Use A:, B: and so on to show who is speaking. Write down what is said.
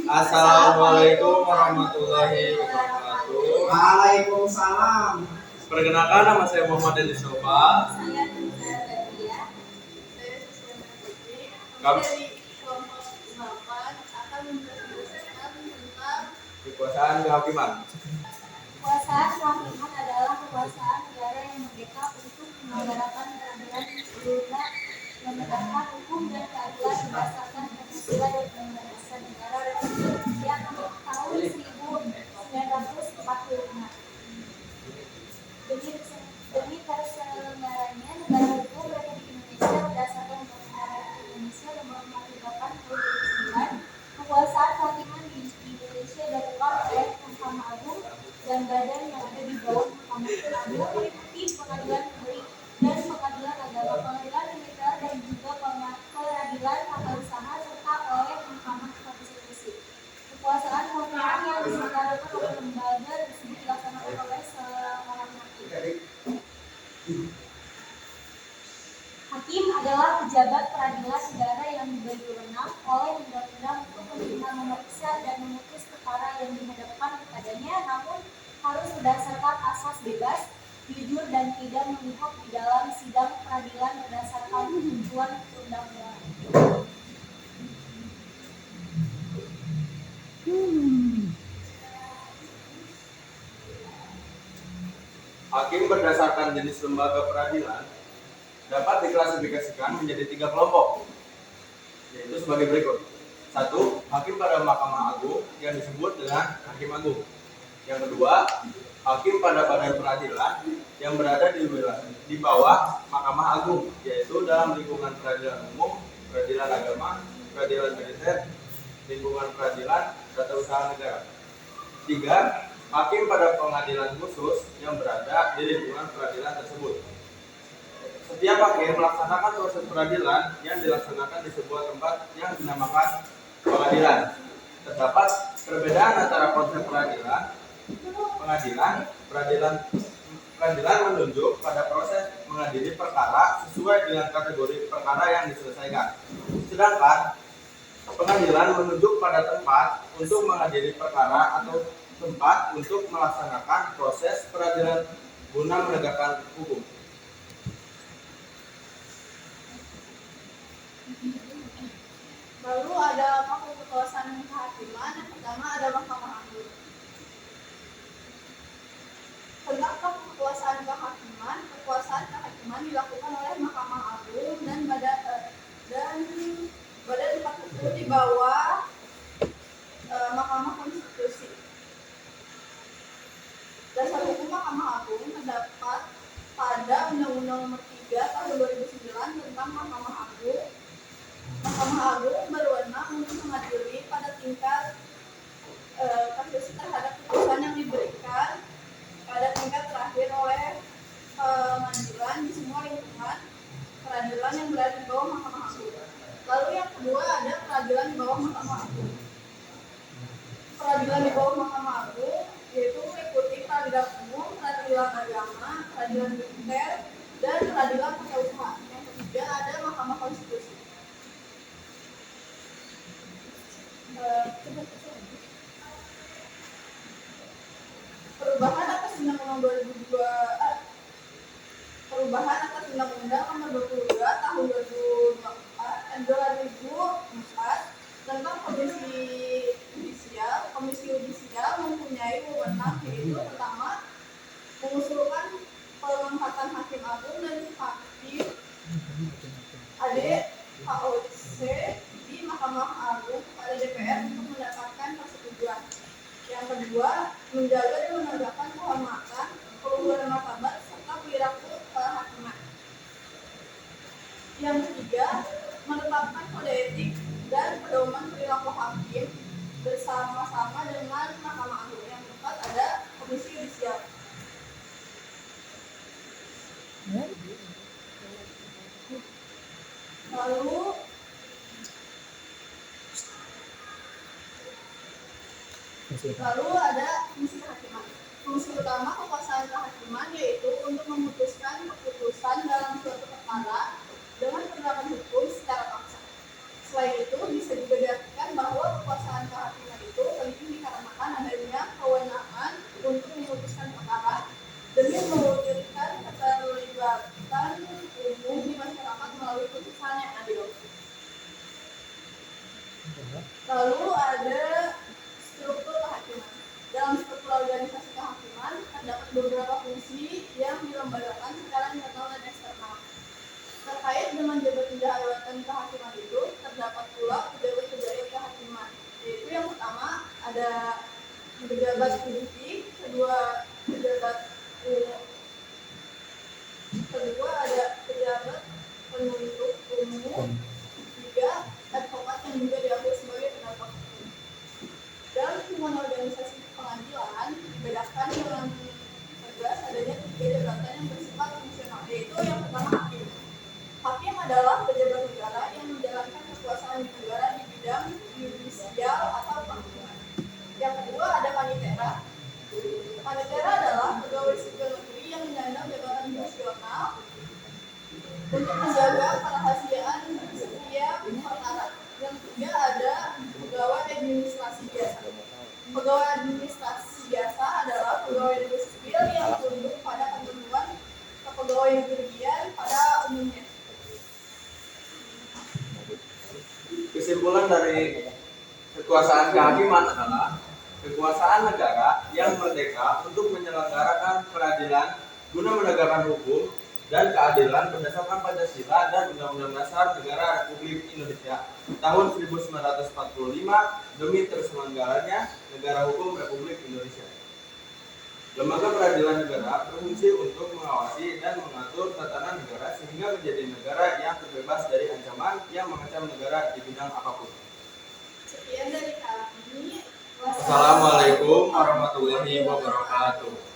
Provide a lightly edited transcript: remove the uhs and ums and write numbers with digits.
A: Assalamualaikum warahmatullahi wabarakatuh.
B: Waalaikumsalam.
A: Perkenalkan, nama saya Muhammad Denis Nova.
C: Saya Nisa Zakia. Saya Susiana Putri.
A: Kami
C: Dari kelompok 8 akan menjelaskan tentang
A: kekuasaan kehakiman.
C: kekuasaan kehakiman adalah kekuasaan negara yang merdeka untuk menyelenggarakan peradilan guna menegakkan hukum dan keadilan berdasarkan Pancasila dan Undang-Undang Dasar Negara Republik Indonesia Nomor Tahun 1945. Demi terselenggaranya negara hukum Republik Indonesia berdasarkan Undang-Undang Republik Indonesia Nomor 48 Tahun 2009, kekuasaan kehakiman di Indonesia dilakukan oleh Mahkamah Agung dan badan yang ada di bawah Mahkamah Agung meliputi pengadilan negeri dan pengadilan agama, pengadilan militer dan juga peradilan tata usaha serta oleh Mahkamah Konstitusi. Kekuasaan kehakiman yang diselenggarakan oleh lembaga tersebut dilaksanakan oleh seorang hakim. Hakim adalah pejabat peradilan negara yang diberi wewenang oleh undang-undang untuk memeriksa dan memutus perkara yang dihadapkan kepadanya, namun harus berdasarkan asas bebas, jujur dan tidak memihak di dalam sidang peradilan berdasarkan ketentuan perundang-undangan.
A: Hakim berdasarkan jenis lembaga peradilan dapat diklasifikasikan menjadi 3 kelompok, yaitu sebagai berikut. 1. Hakim pada Mahkamah Agung yang disebut dengan Hakim Agung. Yang kedua, hakim pada badan peradilan yang berada di bawah Mahkamah Agung, yaitu dalam lingkungan peradilan umum, peradilan agama, peradilan militer, lingkungan peradilan tata usaha negara. 3. Hakim pada pengadilan khusus yang berada di lingkungan peradilan tersebut. Setiap hakim melaksanakan proses peradilan yang dilaksanakan di sebuah tempat yang dinamakan pengadilan. Terdapat perbedaan antara konsep Peradilan menunjuk pada proses mengadili perkara sesuai dengan kategori perkara yang diselesaikan. Sedangkan pengadilan menunjuk pada tempat untuk mengadili perkara atau tempat untuk melaksanakan proses peradilan guna menegakkan hukum.
C: Lalu ada apa kekuasaan kehakiman? Yang pertama ada Mahkamah Agung. Tentang kekuasaan kehakiman dilakukan oleh Mahkamah Agung dan badan tempat hukum di bawah Mahkamah Konstitusi. Dasar hukum Mahkamah Agung terdapat pada Undang-Undang Nomor 3 Tahun 2009 tentang Mahkamah Agung. Mahkamah Agung berwenang untuk mengadili pada tingkat kasasi terhadap putusan yang diberikan pada tingkat terakhir oleh pengadilan di semua lingkungan peradilan yang berada di bawah Mahkamah Agung. Lalu yang kedua ada peradilan di bawah Mahkamah Agung. Peradilan di bawah Mahkamah Agung yaitu meliputi peradilan umum, peradilan agama, peradilan militer, dan peradilan tata usaha. Yang ketiga ada Mahkamah Konstitusi. Perubahan atas Undang-Undang Nomor 22 Tahun 2004 tentang Komisi Yudisial mempunyai wewenang yaitu pertama mengusulkan pengangkatan Hakim Agung dan Hakim AD/HOC di Mahkamah Agung pada DPR untuk mendapatkan persetujuan. Yang kedua, menjaga dan menegakkan kehormatan, keluhuran martabat serta perilaku kehakiman. Yang ketiga, menetapkan kode etik dan pedoman perilaku hakim bersama-sama dengan Mahkamah Agung. Yang keempat ada Komisi Yudisial. Lalu ada fungsi kehakiman. Fungsi utama kekuasaan kehakiman yaitu untuk memutuskan keputusan dalam suatu perkara dengan penerapan hukum secara paksa. Selain itu bisa juga diartikan bahwa
D: kekuasaan kehakiman itu penting dikarenakan adanya kewenangan untuk memutuskan perkara demi mewujudkan keterlibatan umum di masyarakat melalui putusan yang adil. Lalu ada struktur kehakiman. Dalam struktur organisasi kehakiman terdapat beberapa fungsi yang dilembagakan secara internal dan eksternal. Terkait dengan jabatan kehakiman itu terdapat pula pejabat-pejabat kehakiman, yaitu yang pertama ada pejabat publik, kedua ada pejabat penuntut umum, tiga advokat yang juga diakui sebagai pendapat hukum. Dalam lingkungan organisasi pengadilan dibedakan dengan tegas adanya tiga jabatan yang bersifat fungsional, yaitu yang pertama hakim. Hakim adalah pejabat negara yang menjalankan kekuasaan di negara di bidang yudisial atau kehakiman. Yang kedua ada panitera. Panitera adalah pegawai sipil negeri yang menyandang jabatan fungsional untuk menjaga kerahasiaan setiap perkara. Yang ketiga ada pegawai administrasi biasa. Pegawai administrasi biasa adalah pegawai negeri sipil yang tunduk pada ketentuan kepegawaian negerian pada umumnya.
A: Kesimpulan dari kekuasaan kehakiman adalah kekuasaan negara yang merdeka untuk menyelenggarakan peradilan guna menegakkan hukum dan keadilan berdasarkan Pancasila dan Undang-Undang Dasar Negara Republik Indonesia tahun 1945 demi terselenggaranya negara hukum Republik Indonesia. Lembaga peradilan negara berfungsi untuk mengawasi dan mengatur tatanan negara sehingga menjadi negara yang terbebas dari ancaman yang mengancam negara di bidang apapun.
D: Sekian dari kami.
A: Wassalamualaikum warahmatullahi wabarakatuh.